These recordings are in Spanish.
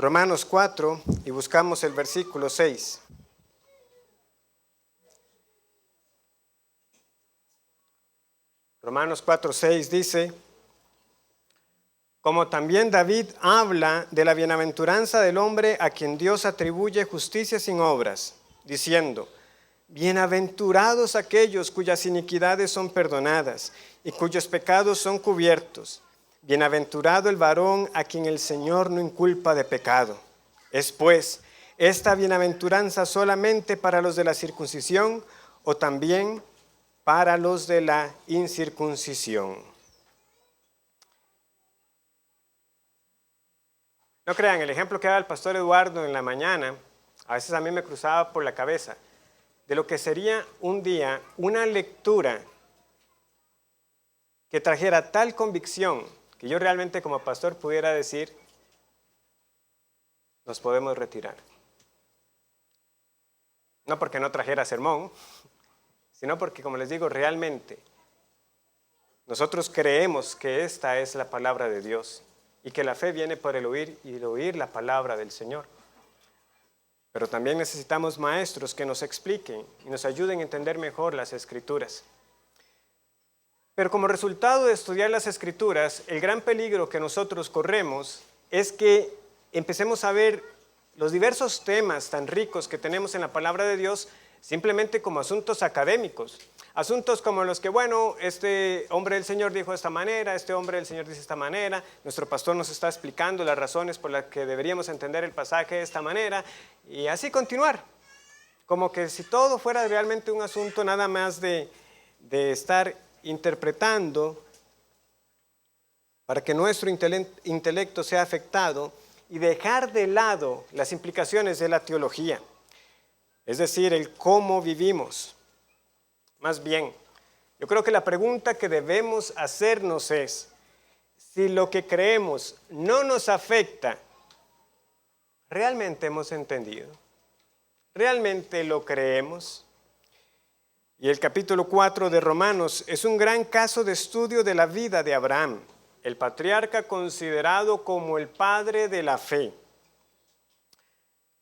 Romanos 4 y buscamos el versículo 6. Romanos 4, 6 dice: como también David habla de la bienaventuranza del hombre a quien Dios atribuye justicia sin obras, diciendo: bienaventurados aquellos cuyas iniquidades son perdonadas y cuyos pecados son cubiertos. Bienaventurado el varón a quien el Señor no inculpa de pecado. ¿Es pues esta bienaventuranza solamente para los de la circuncisión o también para los de la incircuncisión? No crean, el ejemplo que daba el pastor Eduardo en la mañana, a veces a mí me cruzaba por la cabeza, de lo que sería un día una lectura que trajera tal convicción que yo realmente como pastor pudiera decir: nos podemos retirar. No porque no trajera sermón, sino porque, como les digo, realmente nosotros creemos que esta es la palabra de Dios y que la fe viene por el oír y el oír la palabra del Señor. Pero también necesitamos maestros que nos expliquen y nos ayuden a entender mejor las Escrituras. Pero como resultado de estudiar las Escrituras, el gran peligro que nosotros corremos es que empecemos a ver los diversos temas tan ricos que tenemos en la palabra de Dios simplemente como asuntos académicos. Asuntos como los que, bueno, este hombre del Señor dijo de esta manera, este hombre del Señor dice de esta manera, nuestro pastor nos está explicando las razones por las que deberíamos entender el pasaje de esta manera, y así continuar. Como que si todo fuera realmente un asunto nada más de estar interpretando para que nuestro intelecto sea afectado y dejar de lado las implicaciones de la teología, es decir, el cómo vivimos. Más bien, yo creo que la pregunta que debemos hacernos es: si lo que creemos no nos afecta, ¿realmente hemos entendido? ¿Realmente lo creemos? Y el capítulo 4 de Romanos es un gran caso de estudio de la vida de Abraham, el patriarca considerado como el padre de la fe.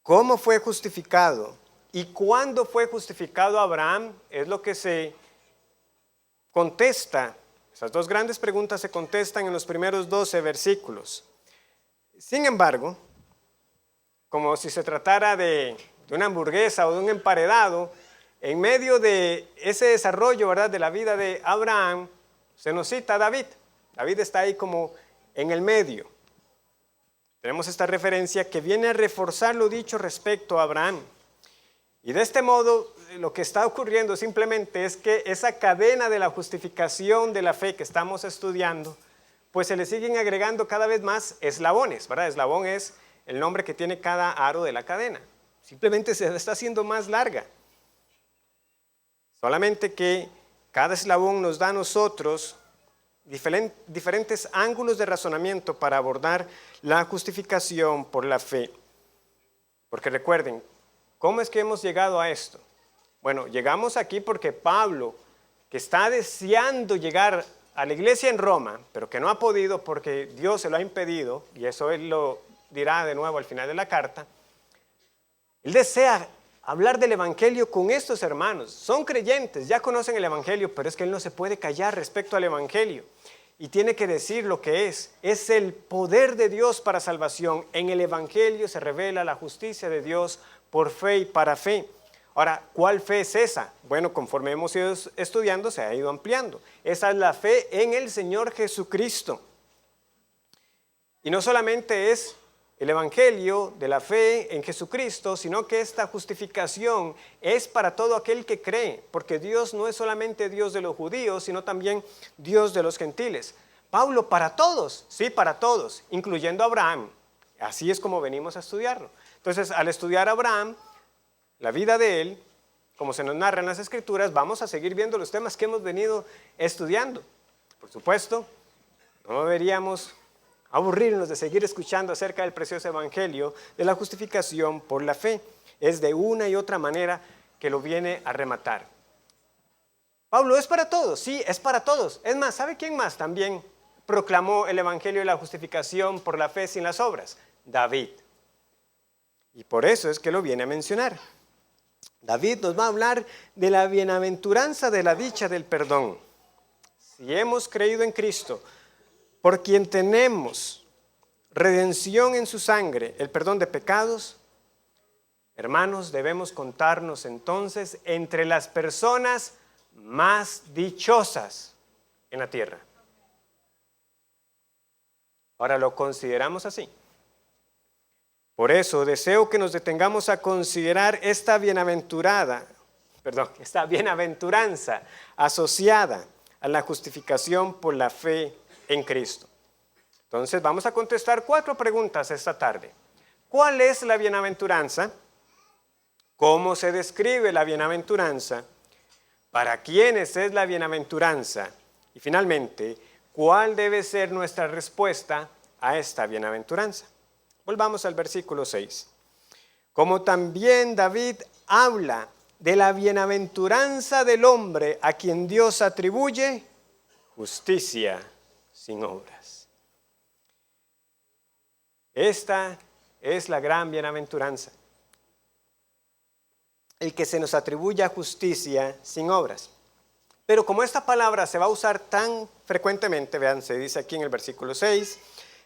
¿Cómo fue justificado? ¿Y cuándo fue justificado Abraham? Es lo que se contesta. Esas dos grandes preguntas se contestan en los primeros 12 versículos. Sin embargo, como si se tratara de una hamburguesa o de un emparedado, en medio de ese desarrollo, ¿verdad?, de la vida de Abraham, se nos cita a David. David está ahí como en el medio. Tenemos esta referencia que viene a reforzar lo dicho respecto a Abraham. Y de este modo, lo que está ocurriendo simplemente es que esa cadena de la justificación de la fe que estamos estudiando, pues se le siguen agregando cada vez más eslabones, ¿verdad? Eslabón es el nombre que tiene cada aro de la cadena. Simplemente se está haciendo más larga. Solamente que cada eslabón nos da a nosotros diferentes ángulos de razonamiento para abordar la justificación por la fe. Porque recuerden, ¿cómo es que hemos llegado a esto? Bueno, llegamos aquí porque Pablo, que está deseando llegar a la iglesia en Roma, pero que no ha podido porque Dios se lo ha impedido, y eso él lo dirá de nuevo al final de la carta, él desea hablar del evangelio con estos hermanos. Son creyentes, ya conocen el evangelio, pero es que él no se puede callar respecto al evangelio. Y tiene que decir lo que es el poder de Dios para salvación. En el evangelio se revela la justicia de Dios por fe y para fe. Ahora, ¿cuál fe es esa? Bueno, conforme hemos ido estudiando, se ha ido ampliando. Esa es la fe en el Señor Jesucristo. Y no solamente es el evangelio de la fe en Jesucristo, sino que esta justificación es para todo aquel que cree, porque Dios no es solamente Dios de los judíos, sino también Dios de los gentiles. Pablo, para todos, sí, para todos, incluyendo a Abraham. Así es como venimos a estudiarlo. Entonces, al estudiar a Abraham, la vida de él, como se nos narra en las Escrituras, vamos a seguir viendo los temas que hemos venido estudiando. Por supuesto, no deberíamos aburrirnos de seguir escuchando acerca del precioso evangelio de la justificación por la fe. Es de una y otra manera que lo viene a rematar. Pablo, ¿es para todos? Sí, es para todos. Es más, ¿sabe quién más también proclamó el evangelio de la justificación por la fe sin las obras? David. Y por eso es que lo viene a mencionar. David nos va a hablar de la bienaventuranza de la dicha del perdón. Si hemos creído en Cristo, por quien tenemos redención en su sangre, el perdón de pecados, hermanos, debemos contarnos entonces entre las personas más dichosas en la tierra. Ahora lo consideramos así. Por eso deseo que nos detengamos a considerar esta bienaventuranza asociada a la justificación por la fe en Cristo. Entonces vamos a contestar 4 preguntas esta tarde. ¿Cuál es la bienaventuranza? ¿Cómo se describe la bienaventuranza? ¿Para quiénes es la bienaventuranza? Y finalmente, ¿cuál debe ser nuestra respuesta a esta bienaventuranza? Volvamos al versículo 6. Como también David habla de la bienaventuranza del hombre a quien Dios atribuye justicia sin obras. Esta es la gran bienaventuranza. El que se nos atribuya justicia sin obras. Pero como esta palabra se va a usar tan frecuentemente, vean, se dice aquí en el versículo 6,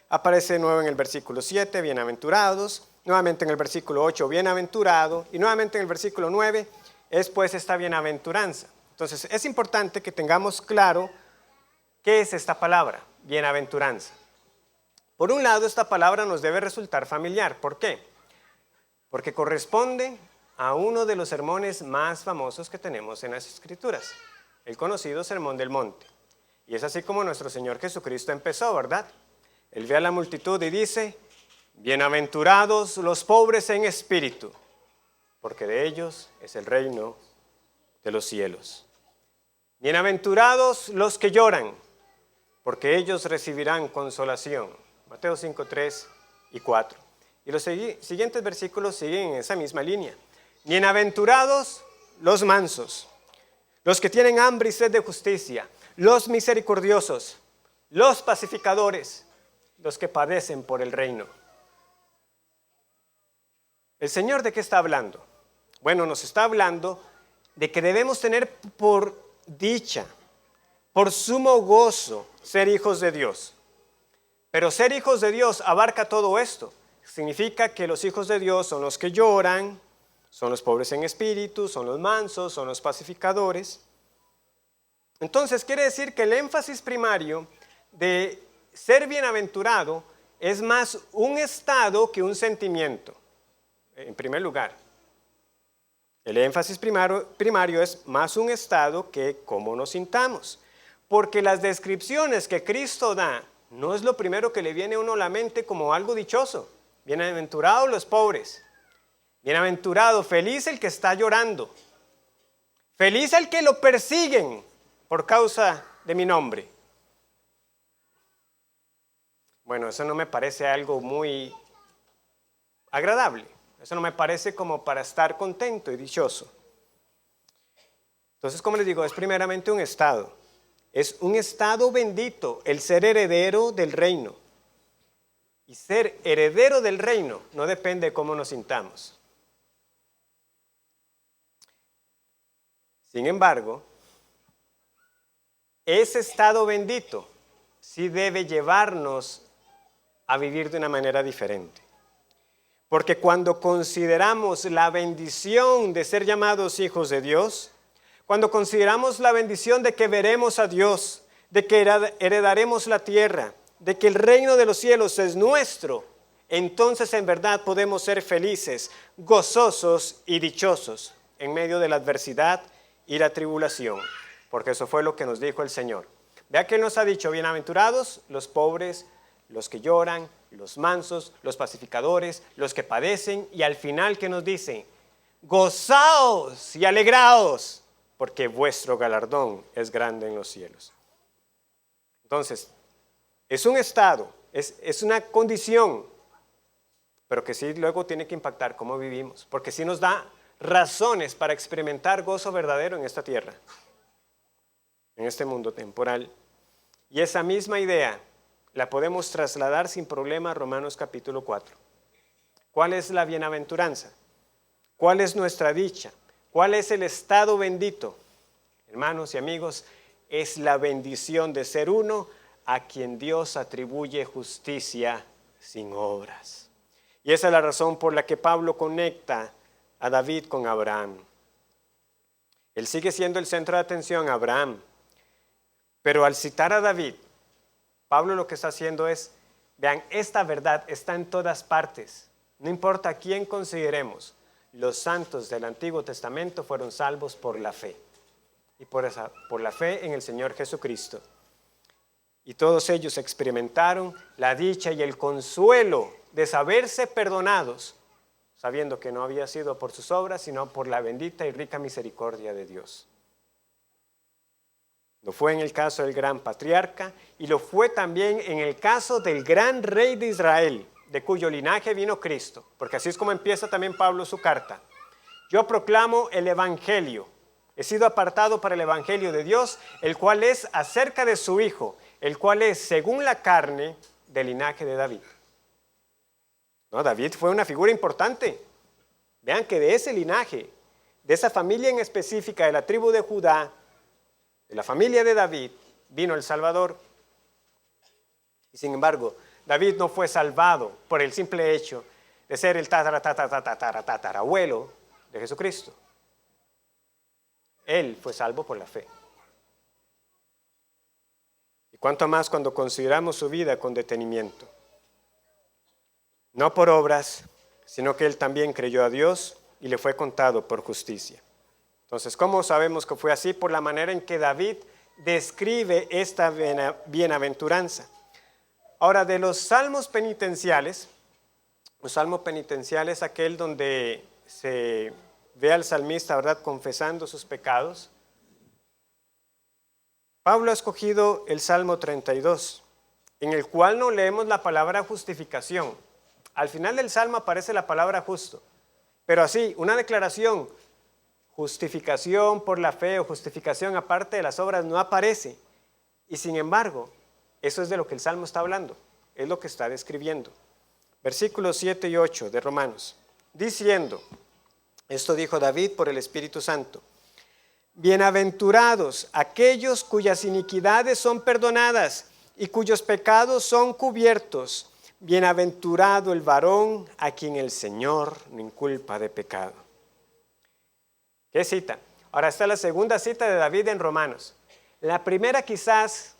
aparece de nuevo en el versículo 7, bienaventurados, nuevamente en el versículo 8, bienaventurado, y nuevamente en el versículo 9 es pues esta bienaventuranza. Entonces es importante que tengamos claro qué es esta palabra, bienaventuranza. Por un lado, esta palabra nos debe resultar familiar. ¿Por qué? Porque corresponde a uno de los sermones más famosos que tenemos en las Escrituras, el conocido Sermón del Monte. Y es así como nuestro Señor Jesucristo empezó, ¿verdad? Él ve a la multitud y dice, bienaventurados los pobres en espíritu, porque de ellos es el reino de los cielos. Bienaventurados los que lloran, porque ellos recibirán consolación. Mateo 5, 3 y 4. Y los siguientes versículos siguen en esa misma línea. Bienaventurados los mansos, los que tienen hambre y sed de justicia, los misericordiosos, los pacificadores, los que padecen por el reino. ¿El Señor de qué está hablando? Bueno, nos está hablando de que debemos tener por dicha, por sumo gozo, ser hijos de Dios. Pero ser hijos de Dios abarca todo esto. Significa que los hijos de Dios son los que lloran, son los pobres en espíritu, son los mansos, son los pacificadores. Entonces quiere decir que el énfasis primario de ser bienaventurado es más un estado que un sentimiento, en primer lugar. El énfasis primario es más un estado que cómo nos sintamos. Porque las descripciones que Cristo da no es lo primero que le viene a uno a la mente como algo dichoso. Bienaventurados los pobres. Bienaventurado, feliz el que está llorando. Feliz el que lo persiguen por causa de mi nombre. Bueno, eso no me parece algo muy agradable. Eso no me parece como para estar contento y dichoso. Entonces, como les digo, es primeramente un estado. Es un estado bendito el ser heredero del reino. Y ser heredero del reino no depende de cómo nos sintamos. Sin embargo, ese estado bendito sí debe llevarnos a vivir de una manera diferente. Porque cuando consideramos la bendición de ser llamados hijos de Dios, cuando consideramos la bendición de que veremos a Dios, de que heredaremos la tierra, de que el reino de los cielos es nuestro, entonces en verdad podemos ser felices, gozosos y dichosos en medio de la adversidad y la tribulación, porque eso fue lo que nos dijo el Señor. Vea que Él nos ha dicho, bienaventurados los pobres, los que lloran, los mansos, los pacificadores, los que padecen, y al final que nos dice, gozaos y alegraos, porque vuestro galardón es grande en los cielos. Entonces, es un estado, es una condición, pero que sí luego tiene que impactar cómo vivimos, porque sí nos da razones para experimentar gozo verdadero en esta tierra, en este mundo temporal. Y esa misma idea la podemos trasladar sin problema a Romanos capítulo 4. ¿Cuál es la bienaventuranza? ¿Cuál es nuestra dicha? ¿Cuál es el estado bendito? Hermanos y amigos, es la bendición de ser uno a quien Dios atribuye justicia sin obras. Y esa es la razón por la que Pablo conecta a David con Abraham. Él sigue siendo el centro de atención, Abraham. Pero al citar a David, Pablo lo que está haciendo es, vean, esta verdad está en todas partes. No importa a quién consideremos, los santos del Antiguo Testamento fueron salvos por la fe. Y por la fe en el Señor Jesucristo. Y todos ellos experimentaron la dicha y el consuelo de saberse perdonados, sabiendo que no había sido por sus obras, sino por la bendita y rica misericordia de Dios. Lo fue en el caso del gran patriarca y lo fue también en el caso del gran rey de Israel, de cuyo linaje vino Cristo, porque así es como empieza también Pablo su carta. Yo proclamo el evangelio. He sido apartado para el evangelio de Dios, el cual es acerca de su Hijo, el cual es, según la carne, del linaje de David. No, David fue una figura importante. Vean que de ese linaje, de esa familia en específica, de la tribu de Judá, de la familia de David, vino el Salvador. Y sin embargo, David no fue salvado por el simple hecho de ser el tatarabuelo de Jesucristo. Él fue salvo por la fe. Y cuanto más cuando consideramos su vida con detenimiento. No por obras, sino que él también creyó a Dios y le fue contado por justicia. Entonces, ¿cómo sabemos que fue así? Por la manera en que David describe esta bienaventuranza. Ahora, de los salmos penitenciales, un salmo penitencial es aquel donde se ve al salmista, ¿verdad?, confesando sus pecados. Pablo ha escogido el Salmo 32, en el cual no leemos la palabra justificación. Al final del Salmo aparece la palabra justo, pero así, una declaración, justificación por la fe o justificación aparte de las obras no aparece. Y sin embargo, eso es de lo que el Salmo está hablando, es lo que está describiendo. Versículos 7 y 8 de Romanos, diciendo, esto dijo David por el Espíritu Santo, bienaventurados aquellos cuyas iniquidades son perdonadas y cuyos pecados son cubiertos. Bienaventurado el varón a quien el Señor no inculpa de pecado. ¿Qué cita? Ahora está la segunda cita de David en Romanos. La primera quizás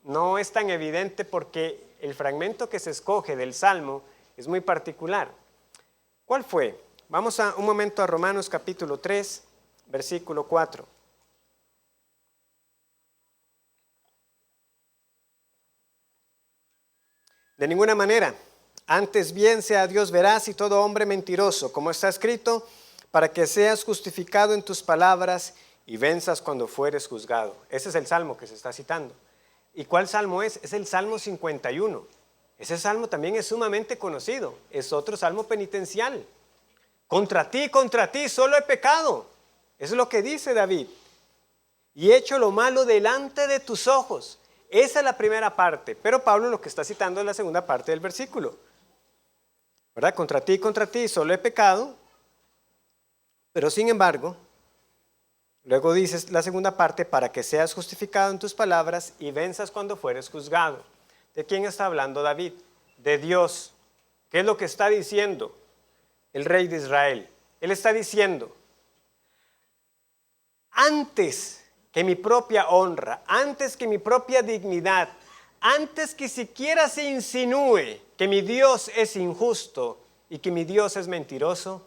no es tan evidente porque el fragmento que se escoge del Salmo es muy particular. ¿Cuál fue? Vamos un momento a Romanos capítulo 3, versículo 4. De ninguna manera, antes bien sea Dios veraz y todo hombre mentiroso, como está escrito, para que seas justificado en tus palabras y venzas cuando fueres juzgado. Ese es el salmo que se está citando. ¿Y cuál salmo es? Es el Salmo 51. Ese salmo también es sumamente conocido. Es otro salmo penitencial. Contra ti, solo he pecado. Eso es lo que dice David. Y he hecho lo malo delante de tus ojos. Esa es la primera parte, pero Pablo lo que está citando es la segunda parte del versículo. ¿Verdad? Contra ti, solo he pecado, pero sin embargo, luego dices la segunda parte, para que seas justificado en tus palabras y venzas cuando fueres juzgado. ¿De quién está hablando David? De Dios. ¿Qué es lo que está diciendo el rey de Israel? Él está diciendo, antes que mi propia honra, antes que mi propia dignidad, antes que siquiera se insinúe que mi Dios es injusto y que mi Dios es mentiroso,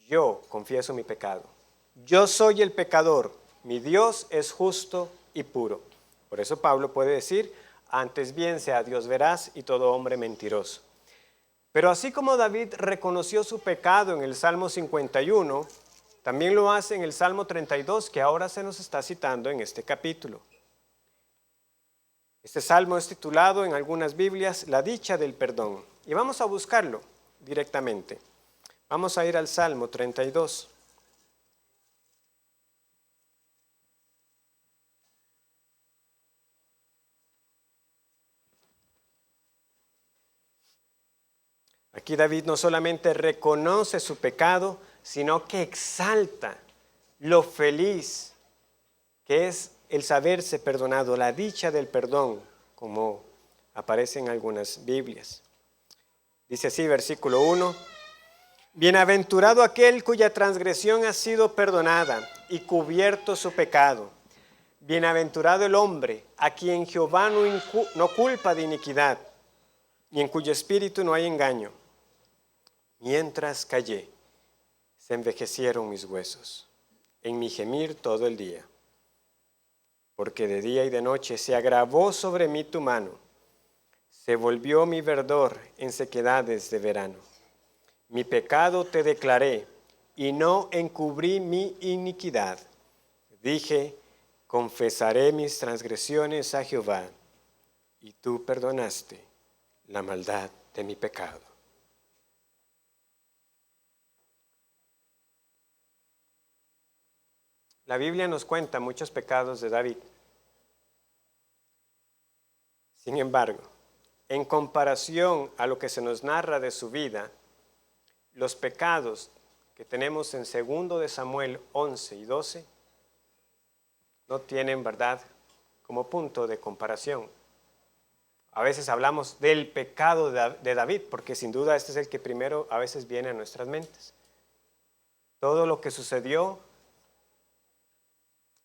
yo confieso mi pecado. Yo soy el pecador, mi Dios es justo y puro. Por eso Pablo puede decir, antes bien sea Dios veraz y todo hombre mentiroso. Pero así como David reconoció su pecado en el Salmo 51, también lo hace en el Salmo 32, que ahora se nos está citando en este capítulo. Este salmo es titulado en algunas Biblias, La dicha del perdón. Y vamos a buscarlo directamente. Vamos a ir al Salmo 32. Aquí David no solamente reconoce su pecado, sino que exalta lo feliz que es el saberse perdonado, la dicha del perdón, como aparece en algunas Biblias. Dice así, versículo 1, bienaventurado aquel cuya transgresión ha sido perdonada y cubierto su pecado. Bienaventurado el hombre a quien Jehová no culpa de iniquidad y en cuyo espíritu no hay engaño. Mientras callé, se envejecieron mis huesos, en mi gemir todo el día. Porque de día y de noche se agravó sobre mí tu mano, se volvió mi verdor en sequedades de verano. Mi pecado te declaré, y no encubrí mi iniquidad. Dije, confesaré mis transgresiones a Jehová, y tú perdonaste la maldad de mi pecado. La Biblia nos cuenta muchos pecados de David. Sin embargo, en comparación a lo que se nos narra de su vida, los pecados que tenemos en 2 de Samuel 11 y 12 no tienen, ¿verdad?, como punto de comparación. A veces hablamos del pecado de David, porque sin duda este es el que primero a veces viene a nuestras mentes. Todo lo que sucedió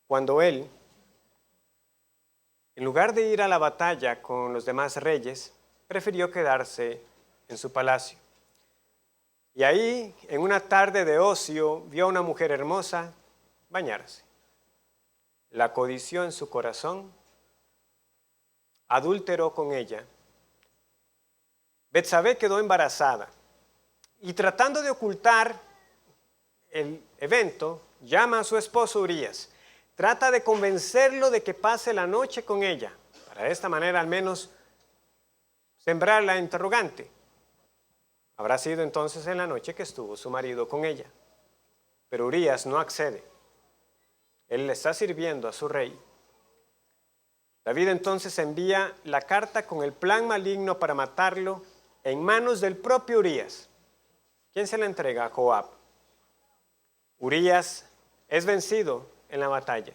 cuando él, en lugar de ir a la batalla con los demás reyes, prefirió quedarse en su palacio. Y ahí, en una tarde de ocio, vio a una mujer hermosa bañarse. La codició en su corazón, adulteró con ella. Betsabé quedó embarazada y tratando de ocultar el evento, llama a su esposo Urías. Trata de convencerlo de que pase la noche con ella, para de esta manera al menos sembrar la interrogante. Habrá sido entonces en la noche que estuvo su marido con ella. Pero Urías no accede. Él le está sirviendo a su rey. David entonces envía la carta con el plan maligno para matarlo en manos del propio Urías. ¿Quién se la entrega? A Joab. Urías es vencido en la batalla.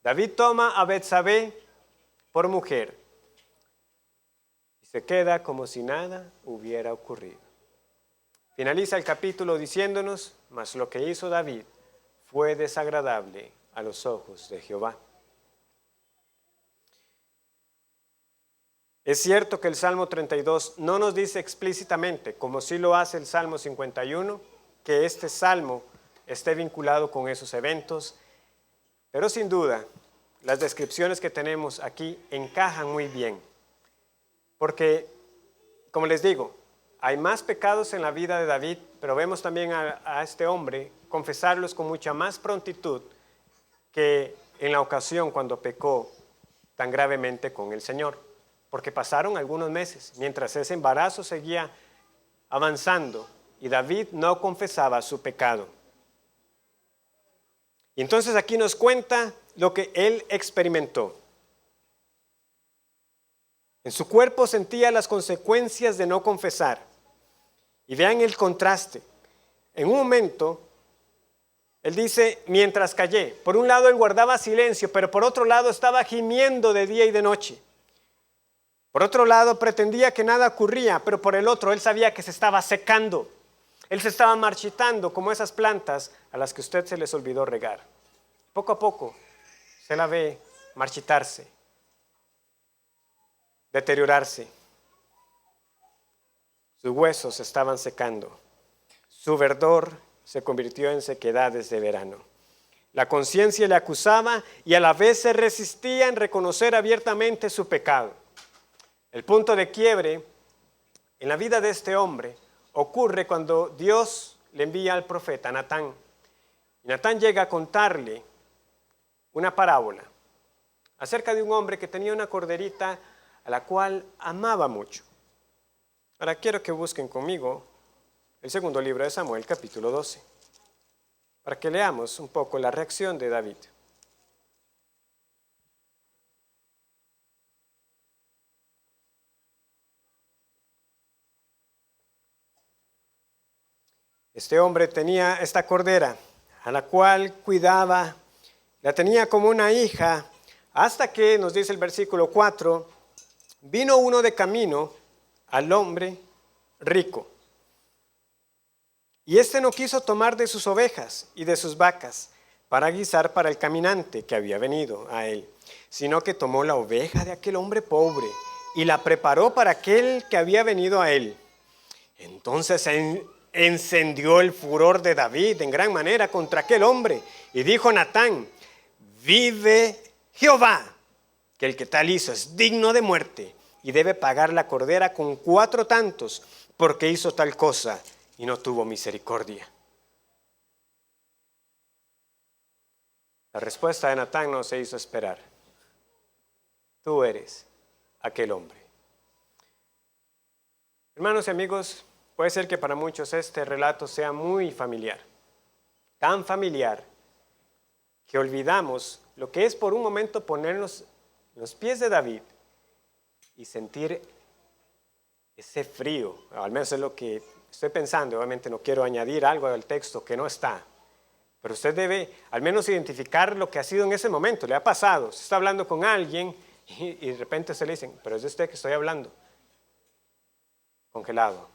David toma a Betsabé por mujer y se queda como si nada hubiera ocurrido. Finaliza el capítulo diciéndonos, mas lo que hizo David fue desagradable a los ojos de Jehová. Es cierto que el Salmo 32 no nos dice explícitamente, como sí lo hace el Salmo 51, que este salmo esté vinculado con esos eventos, pero sin duda las descripciones que tenemos aquí encajan muy bien, porque, como les digo, hay más pecados en la vida de David, pero vemos también a este hombre confesarlos con mucha más prontitud que en la ocasión cuando pecó tan gravemente con el Señor. Porque pasaron algunos meses, mientras ese embarazo seguía avanzando y David no confesaba su pecado. Y entonces aquí nos cuenta lo que él experimentó. En su cuerpo sentía las consecuencias de no confesar. Y vean el contraste. En un momento, él dice, mientras callé, por un lado él guardaba silencio, pero por otro lado estaba gimiendo de día y de noche. Por otro lado, pretendía que nada ocurría, pero por el otro, él sabía que se estaba secando. Él se estaba marchitando como esas plantas a las que usted se les olvidó regar. Poco a poco se la ve marchitarse, deteriorarse. Sus huesos se estaban secando. Su verdor se convirtió en sequedades de verano. La conciencia le acusaba y a la vez se resistía en reconocer abiertamente su pecado. El punto de quiebre en la vida de este hombre ocurre cuando Dios le envía al profeta Natán. Y Natán llega a contarle una parábola acerca de un hombre que tenía una corderita a la cual amaba mucho. Ahora quiero que busquen conmigo el segundo libro de Samuel, capítulo 12, para que leamos un poco la reacción de David. Este hombre tenía esta cordera, a la cual cuidaba, la tenía como una hija, hasta que, nos dice el versículo 4, vino uno de camino al hombre rico. Y éste no quiso tomar de sus ovejas y de sus vacas para guisar para el caminante que había venido a él, sino que tomó la oveja de aquel hombre pobre y la preparó para aquel que había venido a él. Entonces encendió el furor de David en gran manera contra aquel hombre y dijo Natán: vive Jehová, que el que tal hizo es digno de muerte y debe pagar la cordera con 4 tantos, porque hizo tal cosa y no tuvo misericordia. La respuesta de Natán no se hizo esperar. Tú eres aquel hombre. Hermanos y amigos, puede ser que para muchos este relato sea muy familiar, tan familiar que olvidamos lo que es por un momento ponernos en los pies de David y sentir ese frío. Al menos es lo que estoy pensando. Obviamente no quiero añadir algo al texto que no está, pero usted debe al menos identificar lo que ha sido en ese momento. Le ha pasado, se está hablando con alguien y de repente se le dicen: pero es de usted que estoy hablando. Congelado,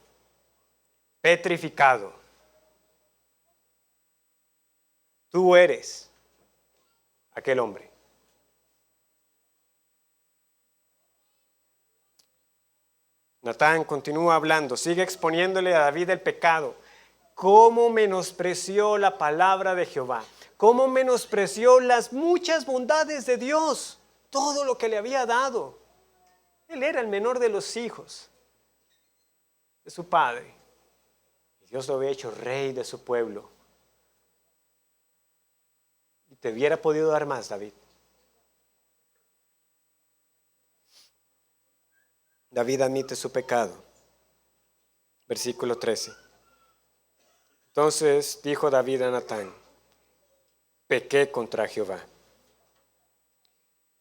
petrificado. Tú eres aquel hombre. Natán continúa hablando, sigue exponiéndole a David el pecado. Cómo menospreció la palabra de Jehová, cómo menospreció las muchas bondades de Dios, todo lo que le había dado. Él era el menor de los hijos de su padre. Dios lo había hecho rey de su pueblo. Y te hubiera podido dar más, David. David admite su pecado. Versículo 13. Entonces dijo David a Natán: pequé contra Jehová.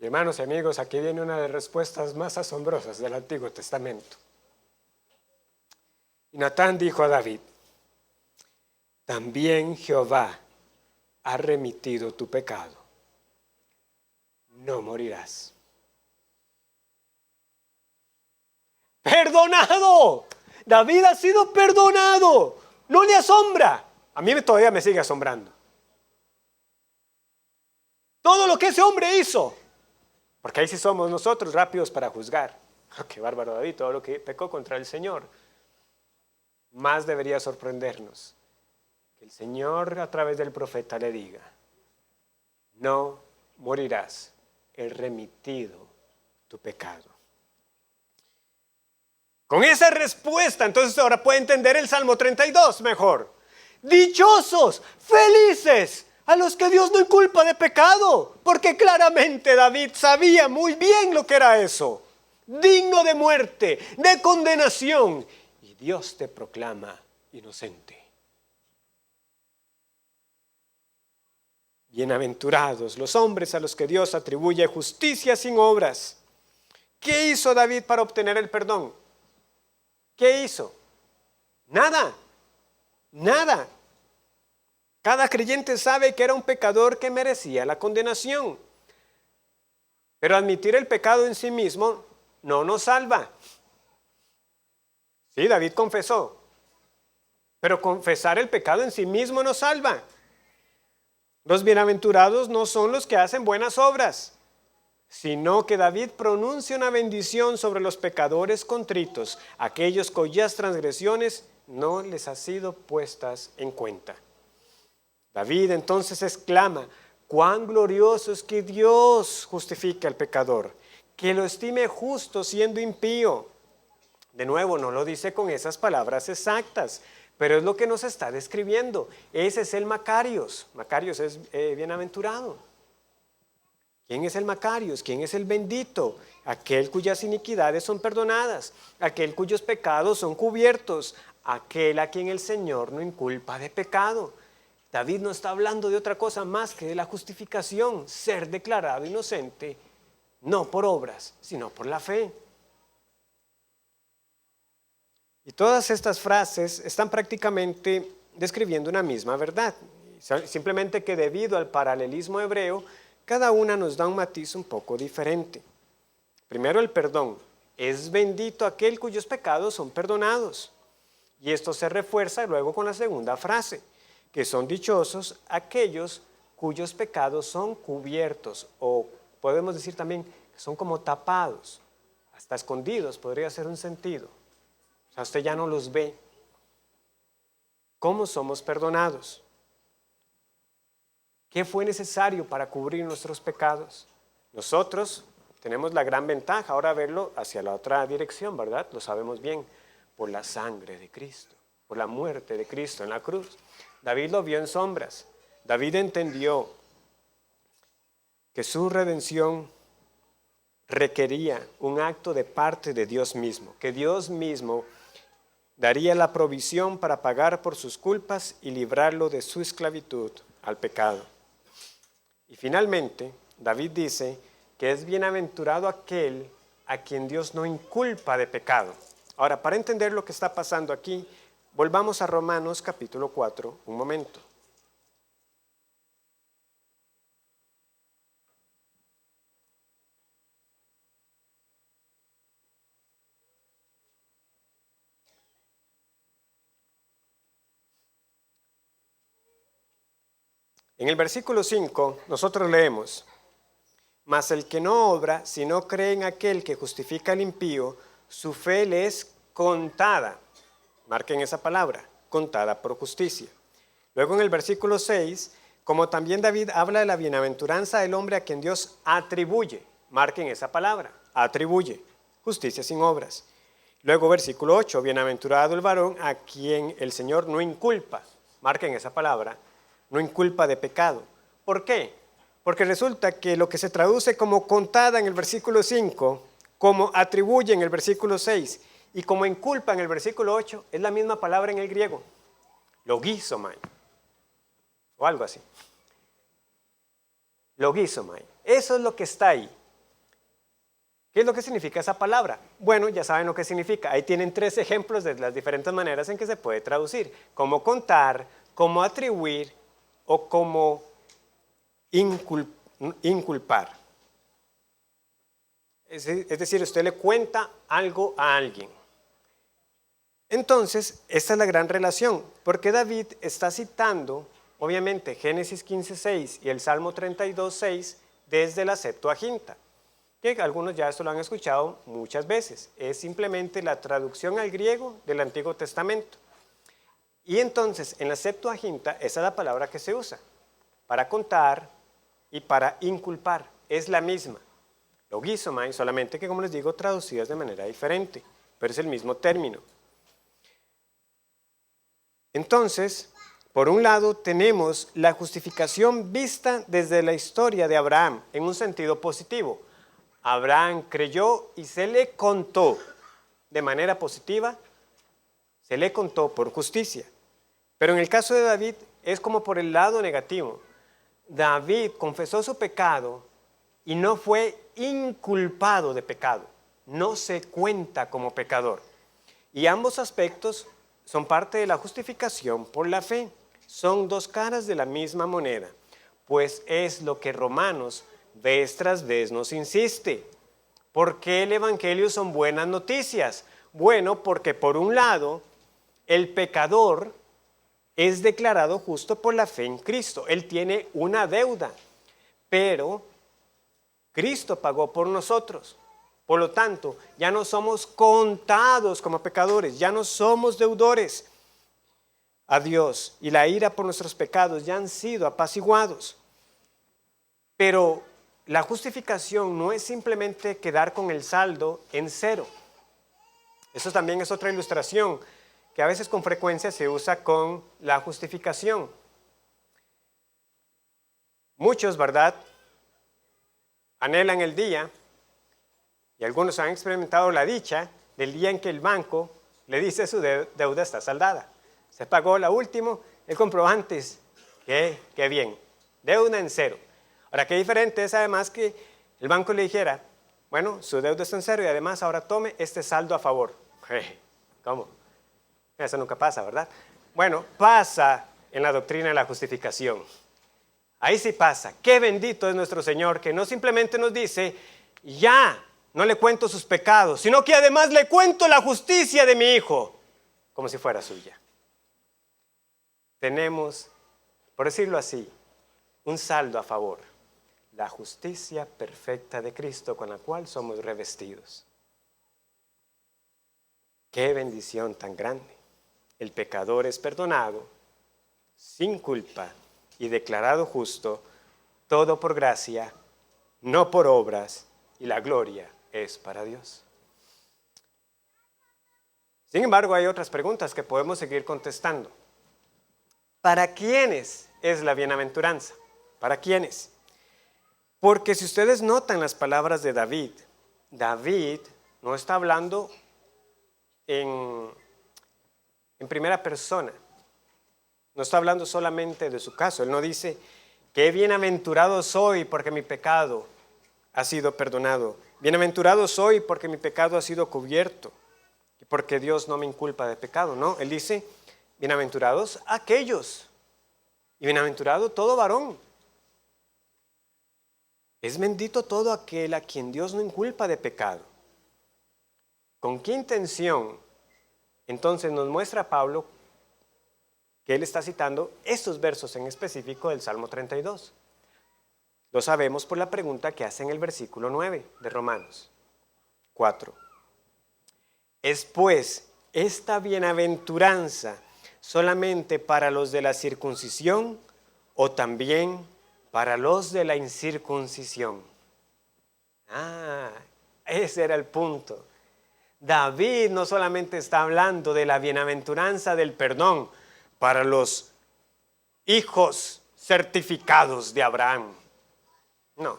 Y hermanos y amigos, aquí viene una de las respuestas más asombrosas del Antiguo Testamento. Y Natán dijo a David: también Jehová ha remitido tu pecado. No morirás. ¡Perdonado! David ha sido perdonado. ¿No le asombra? A mí todavía me sigue asombrando. Todo lo que ese hombre hizo. Porque ahí sí somos nosotros rápidos para juzgar. Oh, qué bárbaro David, todo lo que pecó contra el Señor. Más debería sorprendernos que el Señor a través del profeta le diga: no morirás, he remitido tu pecado. Con esa respuesta, entonces ahora puede entender el Salmo 32 mejor. Dichosos, felices a los que Dios no inculpa de pecado, porque claramente David sabía muy bien lo que era eso. Digno de muerte, de condenación, y Dios te proclama inocente. Bienaventurados los hombres a los que Dios atribuye justicia sin obras. ¿Qué hizo David para obtener el perdón? ¿Qué hizo? Nada, nada. Cada creyente sabe que era un pecador que merecía la condenación. Pero admitir el pecado en sí mismo no nos salva. Sí, David confesó, pero confesar el pecado en sí mismo nos salva. Los bienaventurados no son los que hacen buenas obras, sino que David pronuncia una bendición sobre los pecadores contritos, aquellos cuyas transgresiones no les han sido puestas en cuenta. David entonces exclama: cuán glorioso es que Dios justifique al pecador, que lo estime justo siendo impío. De nuevo, no lo dice con esas palabras exactas, pero es lo que nos está describiendo. Ese es el Macarios. Macarios es bienaventurado. ¿Quién es el Macarios? ¿Quién es el bendito? Aquel cuyas iniquidades son perdonadas, aquel cuyos pecados son cubiertos, aquel a quien el Señor no inculpa de pecado. David no está hablando de otra cosa más que de la justificación, ser declarado inocente, no por obras, sino por la fe. Y todas estas frases están prácticamente describiendo una misma verdad. Simplemente que debido al paralelismo hebreo, cada una nos da un matiz un poco diferente. Primero el perdón. Es bendito aquel cuyos pecados son perdonados. Y esto se refuerza luego con la segunda frase, que son dichosos aquellos cuyos pecados son cubiertos, o podemos decir también que son como tapados, hasta escondidos, podría ser un sentido. O sea, usted ya no los ve. ¿Cómo somos perdonados? ¿Qué fue necesario para cubrir nuestros pecados? Nosotros tenemos la gran ventaja ahora verlo hacia la otra dirección, ¿verdad? Lo sabemos bien, por la sangre de Cristo, por la muerte de Cristo en la cruz. David lo vio en sombras. David entendió que su redención requería un acto de parte de Dios mismo, que Dios mismo daría la provisión para pagar por sus culpas y librarlo de su esclavitud al pecado. Y finalmente, David dice que es bienaventurado aquel a quien Dios no inculpa de pecado. Ahora, para entender lo que está pasando aquí, volvamos a Romanos capítulo 4, un momento. En el versículo 5 nosotros leemos: mas el que no obra, si no cree en aquel que justifica al impío, su fe le es contada. Marquen esa palabra, contada por justicia. Luego en el versículo 6, como también David habla de la bienaventuranza del hombre a quien Dios atribuye. Marquen esa palabra, atribuye, justicia sin obras. Luego versículo 8, bienaventurado el varón a quien el Señor no inculpa. Marquen esa palabra, no inculpa de pecado. ¿Por qué? Porque resulta que lo que se traduce como contada en el versículo 5, como atribuye en el versículo 6 y como inculpa en el versículo 8, es la misma palabra en el griego, logizomai, o algo así. Logizomai, eso es lo que está ahí. ¿Qué es lo que significa esa palabra? Bueno, ya saben lo que significa. Ahí tienen 3 ejemplos de las diferentes maneras en que se puede traducir. Como contar, como atribuir o como inculpar. Es decir, usted le cuenta algo a alguien. Entonces, esta es la gran relación, porque David está citando, obviamente, Génesis 15:6 y el Salmo 32:6 desde la Septuaginta, que algunos ya esto lo han escuchado muchas veces. Es simplemente la traducción al griego del Antiguo Testamento. Y entonces, en la Septuaginta, esa es la palabra que se usa para contar y para inculpar. Es la misma. Logizomai, solamente que, como les digo, traducidas de manera diferente, pero es el mismo término. Entonces, por un lado, tenemos la justificación vista desde la historia de Abraham, en un sentido positivo. Abraham creyó y se le contó de manera positiva, se le contó por justicia. Pero en el caso de David es como por el lado negativo. David confesó su pecado y no fue inculpado de pecado, no se cuenta como pecador. Y ambos aspectos son parte de la justificación por la fe. Son 2 caras de la misma moneda, pues es lo que Romanos vez tras vez nos insiste. ¿Por qué el Evangelio son buenas noticias? Bueno, porque por un lado, el pecador es declarado justo por la fe en Cristo. Él tiene una deuda, pero Cristo pagó por nosotros. Por lo tanto, ya no somos contados como pecadores, ya no somos deudores a Dios, y la ira por nuestros pecados ya han sido apaciguados. Pero la justificación no es simplemente quedar con el saldo en 0. Eso también es otra ilustración que a veces con frecuencia se usa con la justificación. Muchos, ¿verdad?, anhelan el día, y algunos han experimentado la dicha del día en que el banco le dice su deuda está saldada. Se pagó la última, el comprobante, qué bien, deuda en 0. Ahora, qué diferente es además que el banco le dijera, bueno, su deuda está en 0 y además ahora tome este saldo a favor. ¿Cómo? Eso nunca pasa, ¿verdad? Bueno, pasa en la doctrina de la justificación. Ahí sí pasa. Qué bendito es nuestro Señor, que no simplemente nos dice, ya, no le cuento sus pecados, sino que además le cuento la justicia de mi Hijo, como si fuera suya. Tenemos, por decirlo así, un saldo a favor. La justicia perfecta de Cristo con la cual somos revestidos. Qué bendición tan grande. El pecador es perdonado, sin culpa y declarado justo, todo por gracia, no por obras, y la gloria es para Dios. Sin embargo, hay otras preguntas que podemos seguir contestando. ¿Para quiénes es la bienaventuranza? ¿Para quiénes? Porque si ustedes notan las palabras de David, David no está hablando en primera persona. No está hablando solamente de su caso. Él no dice, qué bienaventurado soy porque mi pecado ha sido perdonado. Bienaventurado soy porque mi pecado ha sido cubierto y porque Dios no me inculpa de pecado. No, él dice, bienaventurados aquellos y bienaventurado todo varón. Es bendito todo aquel a quien Dios no inculpa de pecado. ¿Con qué intención? Entonces nos muestra Pablo que él está citando estos versos en específico del Salmo 32. Lo sabemos por la pregunta que hace en el versículo 9 de Romanos 4. ¿Es pues esta bienaventuranza solamente para los de la circuncisión o también para los de la incircuncisión? Ese era el punto. David no solamente está hablando de la bienaventuranza del perdón para los hijos certificados de Abraham. No.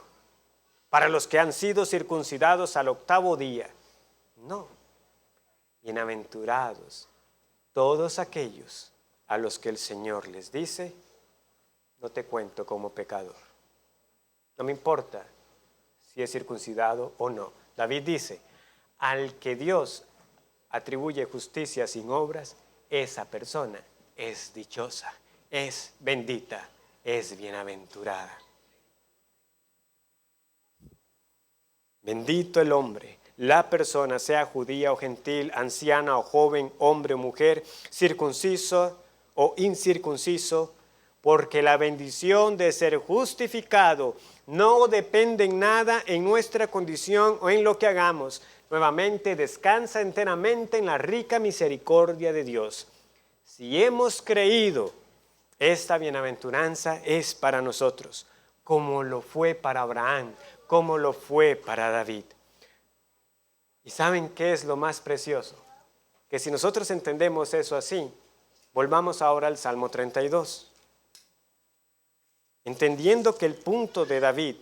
Para los que han sido circuncidados al 8º día. No. Bienaventurados todos aquellos a los que el Señor les dice, no te cuento como pecador. No me importa si es circuncidado o no. David dice, al que Dios atribuye justicia sin obras, esa persona es dichosa, es bendita, es bienaventurada. Bendito el hombre, la persona, sea judía o gentil, anciana o joven, hombre o mujer, circunciso o incircunciso, porque la bendición de ser justificado no depende en nada en nuestra condición o en lo que hagamos. Nuevamente descansa enteramente en la rica misericordia de Dios. Si hemos creído, esta bienaventuranza es para nosotros, como lo fue para Abraham, como lo fue para David. ¿Y saben qué es lo más precioso? Que si nosotros entendemos eso así, volvamos ahora al Salmo 32. Entendiendo que el punto de David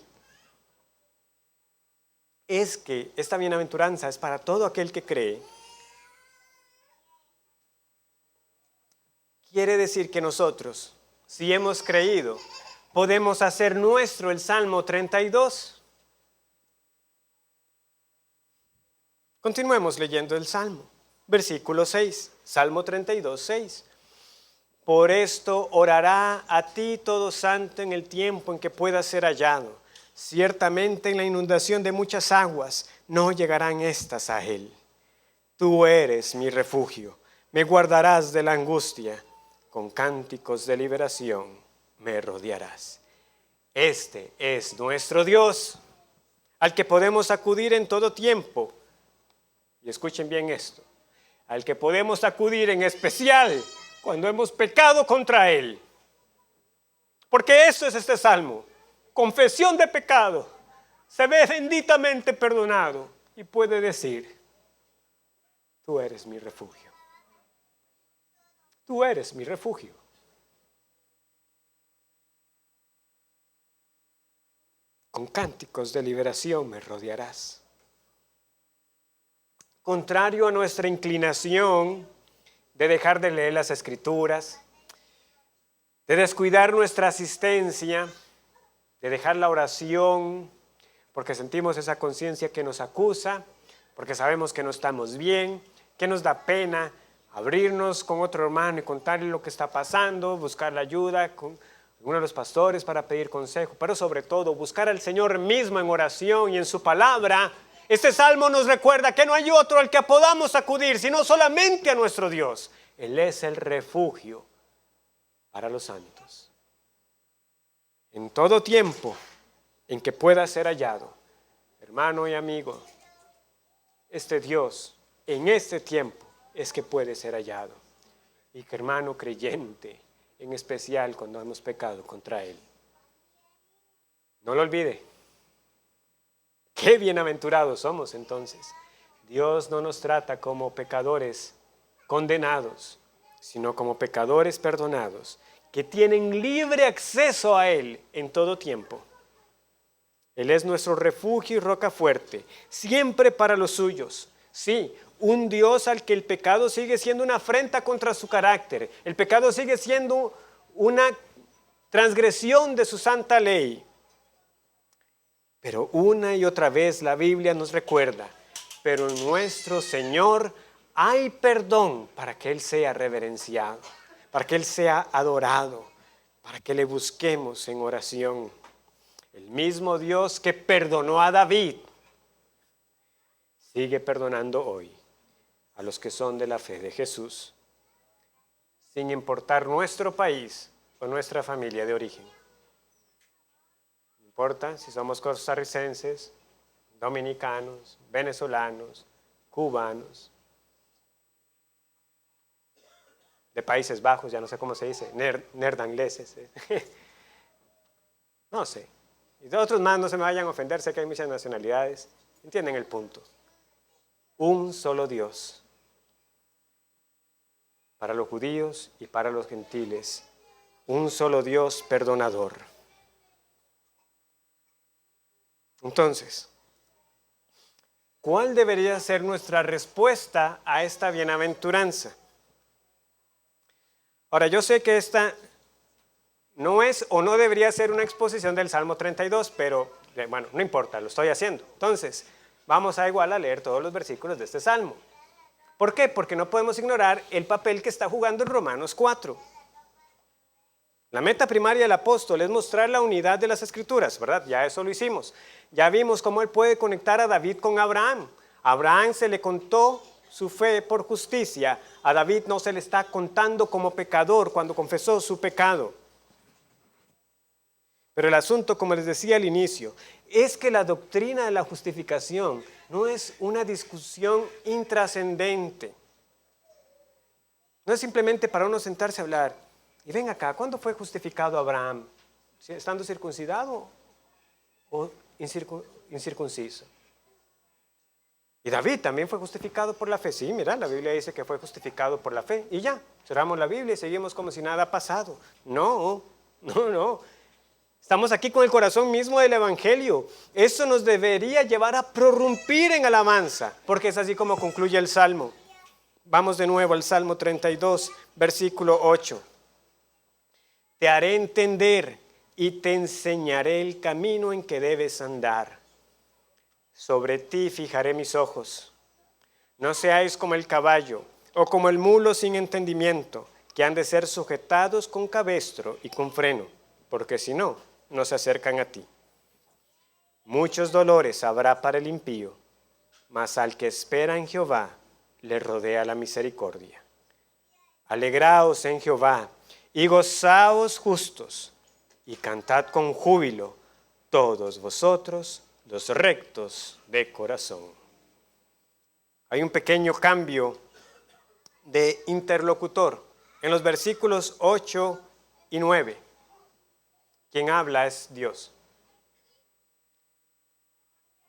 es que esta bienaventuranza es para todo aquel que cree, quiere decir que nosotros, si hemos creído, podemos hacer nuestro el Salmo 32. Continuemos leyendo el Salmo. Versículo 6, Salmo 32, 6. Por esto orará a ti todo santo en el tiempo en que pueda ser hallado. Ciertamente en la inundación de muchas aguas no llegarán estas a él. Tú eres mi refugio, me guardarás de la angustia, con cánticos de liberación me rodearás. Este es nuestro Dios, al que podemos acudir en todo tiempo. Y escuchen bien esto, al que podemos acudir en especial cuando hemos pecado contra Él. Porque eso es este salmo, confesión de pecado, se ve benditamente perdonado y puede decir, tú eres mi refugio. Tú eres mi refugio. Con cánticos de liberación me rodearás. Contrario a nuestra inclinación de dejar de leer las Escrituras, de descuidar nuestra asistencia, de dejar la oración, porque sentimos esa conciencia que nos acusa, porque sabemos que no estamos bien, que nos da pena, abrirnos con otro hermano y contarle lo que está pasando, buscar la ayuda con alguno de los pastores para pedir consejo, pero sobre todo buscar al Señor mismo en oración y en su palabra. Este salmo nos recuerda que no hay otro al que podamos acudir, sino solamente a nuestro Dios. Él es el refugio para los santos. En todo tiempo en que pueda ser hallado, hermano y amigo, este Dios en este tiempo es que puede ser hallado. Y que hermano creyente, en especial cuando hemos pecado contra Él. No lo olvide. Qué bienaventurados somos entonces. Dios no nos trata como pecadores condenados, sino como pecadores perdonados, que tienen libre acceso a Él en todo tiempo. Él es nuestro refugio y roca fuerte, siempre para los suyos. Sí, un Dios al que el pecado sigue siendo una afrenta contra su carácter. El pecado sigue siendo una transgresión de su santa ley. Pero una y otra vez la Biblia nos recuerda, pero en nuestro Señor hay perdón para que Él sea reverenciado, para que Él sea adorado, para que le busquemos en oración. El mismo Dios que perdonó a David sigue perdonando hoy a los que son de la fe de Jesús, sin importar nuestro país o nuestra familia de origen. No importa si somos costarricenses, dominicanos, venezolanos, cubanos, de Países Bajos, ya no sé cómo se dice, neerlandeses, no sé. Y de otros más no se me vayan a ofender, sé que hay muchas nacionalidades, entienden el punto. Un solo Dios, para los judíos y para los gentiles, un solo Dios perdonador. Entonces, ¿cuál debería ser nuestra respuesta a esta bienaventuranza? Ahora, yo sé que esta no es o no debería ser una exposición del Salmo 32, pero bueno, no importa, lo estoy haciendo. Entonces, vamos a igual a leer todos los versículos de este Salmo. ¿Por qué? Porque no podemos ignorar el papel que está jugando en Romanos 4. La meta primaria del apóstol es mostrar la unidad de las Escrituras, ¿verdad? Ya eso lo hicimos. Ya vimos cómo él puede conectar a David con Abraham. A Abraham se le contó su fe por justicia. A David no se le está contando como pecador cuando confesó su pecado. Pero el asunto, como les decía al inicio, es que la doctrina de la justificación no es una discusión intrascendente. No es simplemente para uno sentarse a hablar. Y ven acá, ¿cuándo fue justificado Abraham? ¿Estando circuncidado o incircunciso? Y David también fue justificado por la fe. Sí, mira, la Biblia dice que fue justificado por la fe. Y ya, cerramos la Biblia y seguimos como si nada ha pasado. No. Estamos aquí con el corazón mismo del Evangelio. Eso nos debería llevar a prorrumpir en alabanza, porque es así como concluye el Salmo. Vamos de nuevo al Salmo 32, versículo 8. Te haré entender y te enseñaré el camino en que debes andar. Sobre ti fijaré mis ojos. No seáis como el caballo o como el mulo sin entendimiento, que han de ser sujetados con cabestro y con freno, porque si no, no se acercan a ti. Muchos dolores habrá para el impío, mas al que espera en Jehová le rodea la misericordia. Alegraos en Jehová y gozaos justos, y cantad con júbilo todos vosotros los rectos de corazón. Hay un pequeño cambio de interlocutor en los versículos 8 y 9. Quien habla es Dios.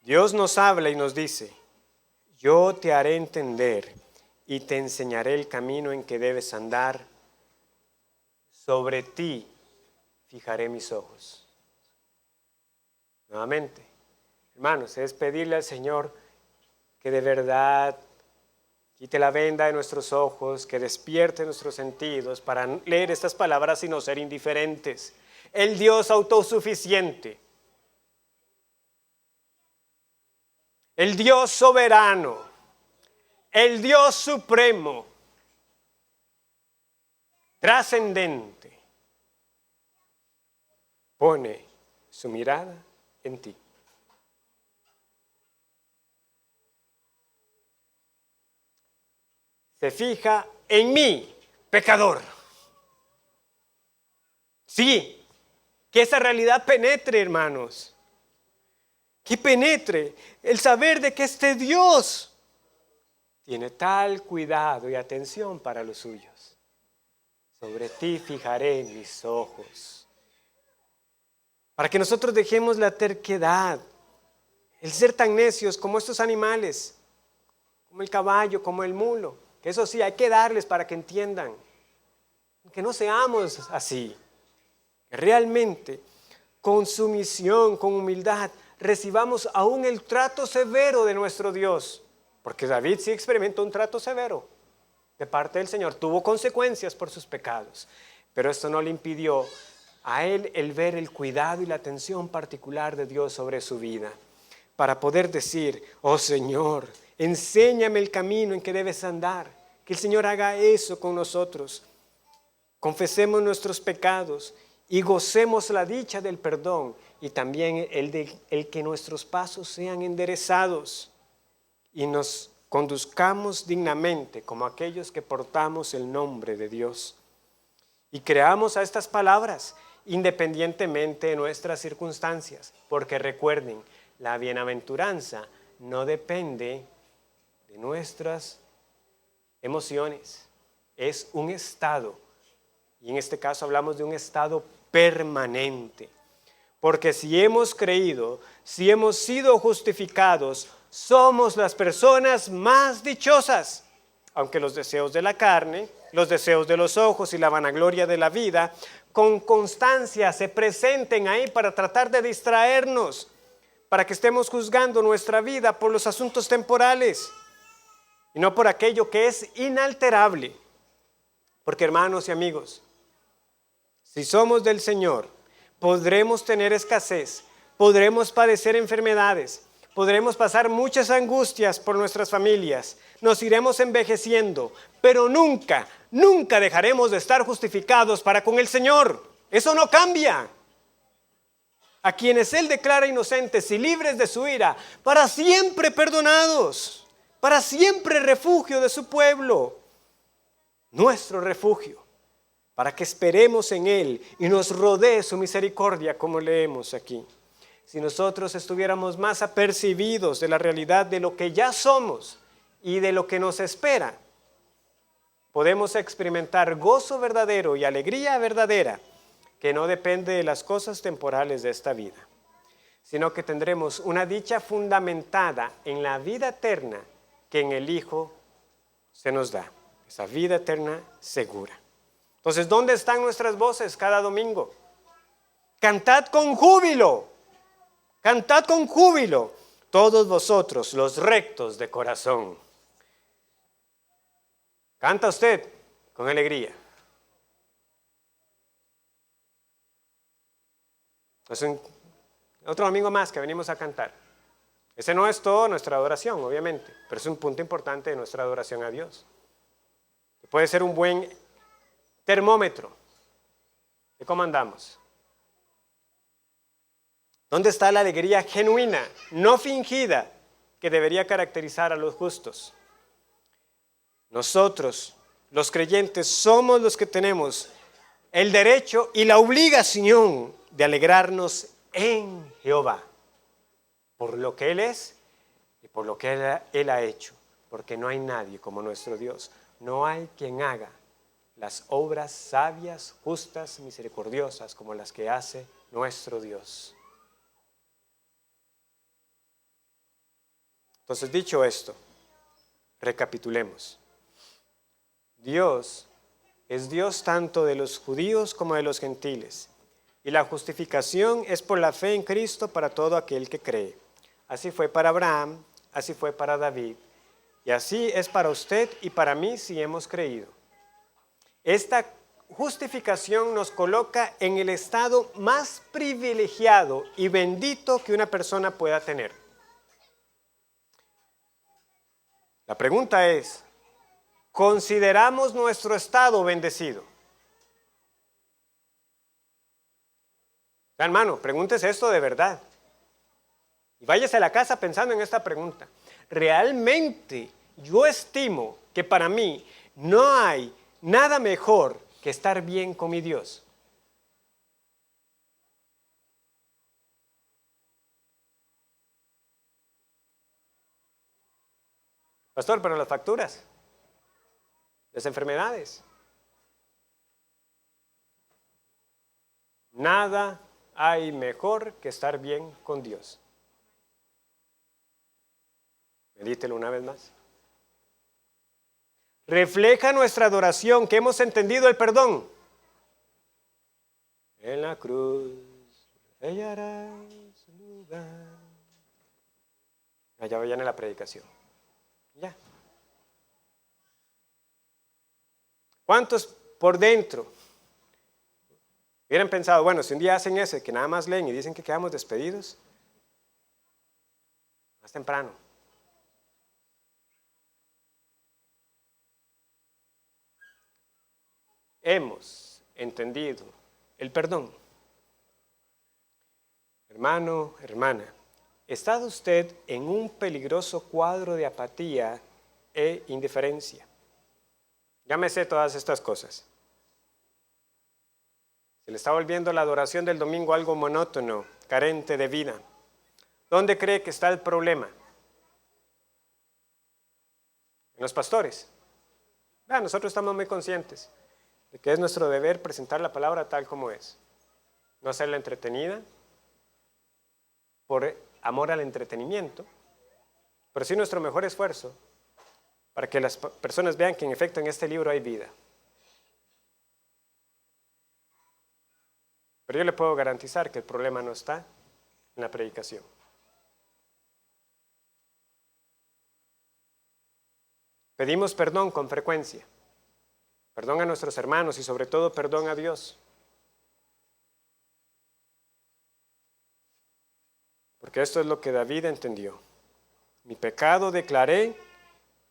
Dios nos habla y nos dice: yo te haré entender y te enseñaré el camino en que debes andar. Sobre ti fijaré mis ojos. Nuevamente, hermanos, es pedirle al Señor que de verdad quite la venda de nuestros ojos, que despierte nuestros sentidos para leer estas palabras y no ser indiferentes. El Dios autosuficiente, el Dios soberano, el Dios supremo, trascendente, pone su mirada en ti. Se fija en mí, pecador. Sí, que esa realidad penetre, hermanos. Que penetre el saber de que este Dios tiene tal cuidado y atención para los suyos. Sobre ti fijaré mis ojos. Para que nosotros dejemos la terquedad, el ser tan necios como estos animales, como el caballo, como el mulo, que eso sí hay que darles para que entiendan, que no seamos así, que realmente con sumisión, con humildad, recibamos aún el trato severo de nuestro Dios, porque David sí experimentó un trato severo de parte del Señor, tuvo consecuencias por sus pecados, pero esto no le impidió a él el ver el cuidado y la atención particular de Dios sobre su vida, para poder decir, oh Señor, enséñame el camino en que debes andar. Que el Señor haga eso con nosotros. Confesemos nuestros pecados y gocemos la dicha del perdón y también el que nuestros pasos sean enderezados y nos conduzcamos dignamente como aquellos que portamos el nombre de Dios. Y creamos a estas palabras independientemente de nuestras circunstancias, porque recuerden, la bienaventuranza no depende de nuestras emociones, es un estado, y en este caso hablamos de un estado permanente, porque si hemos creído, si hemos sido justificados, somos las personas más dichosas, aunque los deseos de la carne, los deseos de los ojos y la vanagloria de la vida, con constancia se presenten ahí para tratar de distraernos, para que estemos juzgando nuestra vida por los asuntos temporales y no por aquello que es inalterable. Porque hermanos y amigos, si somos del Señor, podremos tener escasez, podremos padecer enfermedades, podremos pasar muchas angustias por nuestras familias, nos iremos envejeciendo, pero nunca, nunca dejaremos de estar justificados para con el Señor. Eso no cambia. A quienes Él declara inocentes y libres de su ira, para siempre perdonados, para siempre refugio de su pueblo, nuestro refugio, para que esperemos en Él y nos rodee su misericordia, como leemos aquí. Si nosotros estuviéramos más apercibidos de la realidad de lo que ya somos y de lo que nos espera, podemos experimentar gozo verdadero y alegría verdadera que no depende de las cosas temporales de esta vida, sino que tendremos una dicha fundamentada en la vida eterna que en el Hijo se nos da, esa vida eterna segura. Entonces, ¿dónde están nuestras voces cada domingo? Cantad con júbilo, todos vosotros los rectos de corazón. ¿Canta usted con alegría? Es otro domingo más que venimos a cantar. Ese no es toda nuestra adoración, obviamente, pero es un punto importante de nuestra adoración a Dios. Puede ser un buen termómetro de cómo andamos. ¿Dónde está la alegría genuina, no fingida, que debería caracterizar a los justos? Nosotros, los creyentes, somos los que tenemos el derecho y la obligación de alegrarnos en Jehová, por lo que Él es y por lo que Él ha hecho, porque no hay nadie como nuestro Dios. No hay quien haga las obras sabias, justas, misericordiosas como las que hace nuestro Dios. Entonces, dicho esto, recapitulemos. Dios es Dios tanto de los judíos como de los gentiles, y la justificación es por la fe en Cristo para todo aquel que cree. Así fue para Abraham, así fue para David, y así es para usted y para mí si hemos creído. Esta justificación nos coloca en el estado más privilegiado y bendito que una persona pueda tener. La pregunta es, ¿consideramos nuestro estado bendecido? Hermano, pregúntese esto de verdad. Y váyase a la casa pensando en esta pregunta. Realmente yo estimo que para mí no hay nada mejor que estar bien con mi Dios. Pastor, pero las facturas, las enfermedades. Nada hay mejor que estar bien con Dios. Medítelo una vez más. Refleja nuestra adoración que hemos entendido el perdón. En la cruz, ella hará su lugar. Allá viene la predicación. Ya. ¿Cuántos por dentro hubieran pensado, bueno, si un día hacen ese, que nada más leen y dicen que quedamos despedidos? Más temprano. Hemos entendido el perdón. Hermano, hermana, ¿está usted en un peligroso cuadro de apatía e indiferencia? Ya me sé todas estas cosas. Se le está volviendo la adoración del domingo algo monótono, carente de vida. ¿Dónde cree que está el problema? En los pastores. Nosotros estamos muy conscientes de que es nuestro deber presentar la palabra tal como es. No hacerla entretenida, por amor al entretenimiento, pero sí nuestro mejor esfuerzo para que las personas vean que en efecto en este libro hay vida. Pero yo le puedo garantizar que el problema no está en la predicación. Pedimos perdón con frecuencia. Perdón a nuestros hermanos y sobre todo perdón a Dios. Porque esto es lo que David entendió. Mi pecado declaré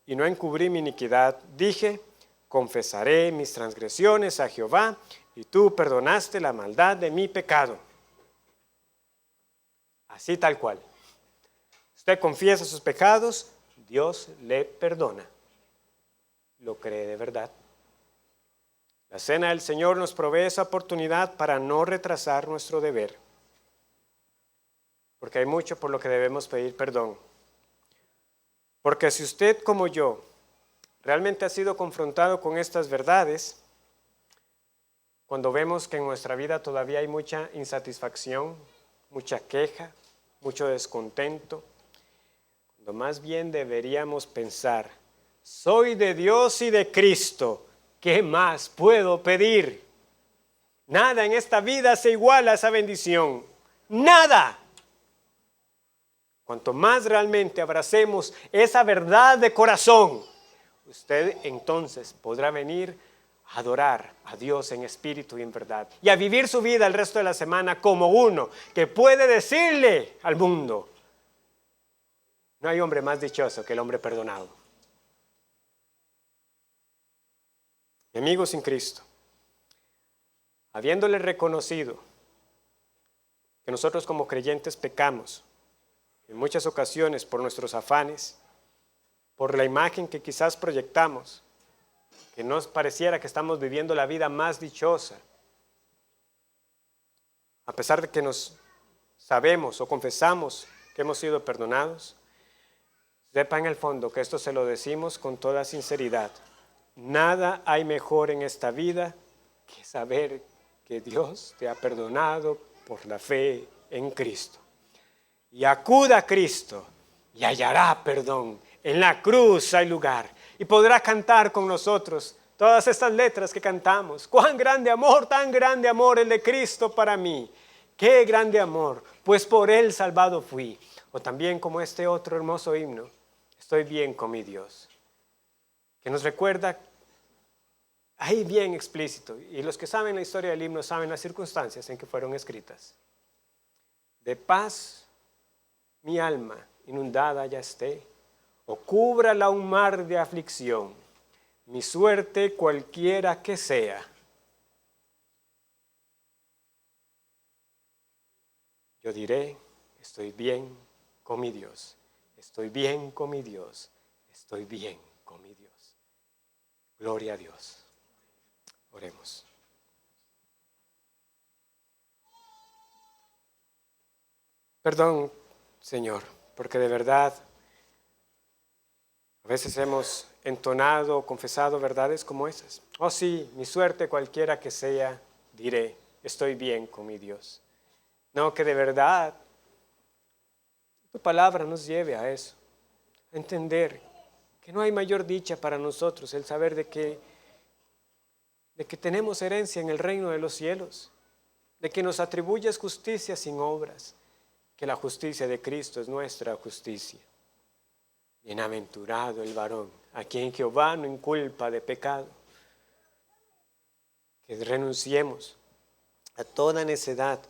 y no encubrí mi iniquidad. Dije, confesaré mis transgresiones a Jehová y tú perdonaste la maldad de mi pecado. Así tal cual. Usted confiesa sus pecados, Dios le perdona. ¿Lo cree de verdad? La cena del Señor nos provee esa oportunidad para no retrasar nuestro deber. Porque hay mucho por lo que debemos pedir perdón. Porque si usted como yo realmente ha sido confrontado con estas verdades, cuando vemos que en nuestra vida todavía hay mucha insatisfacción, mucha queja, mucho descontento, cuando más bien deberíamos pensar, soy de Dios y de Cristo, ¿qué más puedo pedir? Nada en esta vida se iguala a esa bendición. ¡Nada! Cuanto más realmente abracemos esa verdad de corazón, usted entonces podrá venir a adorar a Dios en espíritu y en verdad. Y a vivir su vida el resto de la semana como uno que puede decirle al mundo, no hay hombre más dichoso que el hombre perdonado. Mi amigo sin Cristo, habiéndole reconocido que nosotros como creyentes pecamos, en muchas ocasiones por nuestros afanes, por la imagen que quizás proyectamos, que nos pareciera que estamos viviendo la vida más dichosa, a pesar de que nos sabemos o confesamos que hemos sido perdonados, sepa en el fondo que esto se lo decimos con toda sinceridad. Nada hay mejor en esta vida que saber que Dios te ha perdonado por la fe en Cristo. Y acuda a Cristo y hallará perdón. En la cruz hay lugar y podrá cantar con nosotros todas estas letras que cantamos. ¡Cuán grande amor, tan grande amor el de Cristo para mí! ¡Qué grande amor! Pues por él salvado fui. O también como este otro hermoso himno, estoy bien con mi Dios, que nos recuerda ahí bien explícito, y los que saben la historia del himno saben las circunstancias en que fueron escritas. De paz mi alma inundada ya esté, o cúbrala un mar de aflicción, mi suerte cualquiera que sea. yo diré, estoy bien con mi Dios, estoy bien con mi Dios, estoy bien con mi Dios. Gloria a Dios. Oremos. Perdón, Señor, porque de verdad a veces hemos entonado o confesado verdades como esas. Oh sí, mi suerte cualquiera que sea, diré, estoy bien con mi Dios. No, que de verdad tu palabra nos lleve a eso, a entender que no hay mayor dicha para nosotros el saber de que tenemos herencia en el reino de los cielos, de que nos atribuyes justicia sin obras, que la justicia de Cristo es nuestra justicia. Bienaventurado el varón a quien Jehová no inculpa de pecado. Que renunciemos a toda necedad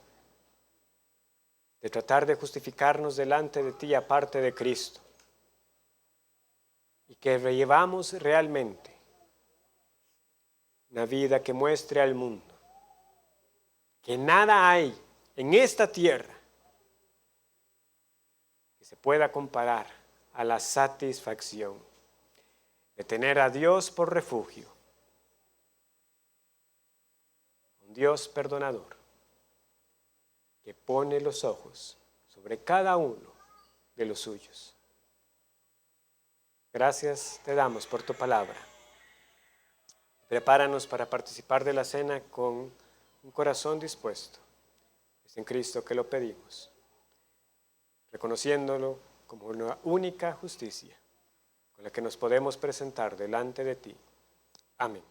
de tratar de justificarnos delante de ti aparte de Cristo. Y que llevamos realmente una vida que muestre al mundo que nada hay en esta tierra que se pueda comparar a la satisfacción de tener a Dios por refugio, un Dios perdonador que pone los ojos sobre cada uno de los suyos. Gracias te damos por tu palabra. Prepáranos para participar de la cena con un corazón dispuesto. Es en Cristo que lo pedimos, reconociéndolo como una única justicia con la que nos podemos presentar delante de ti. Amén.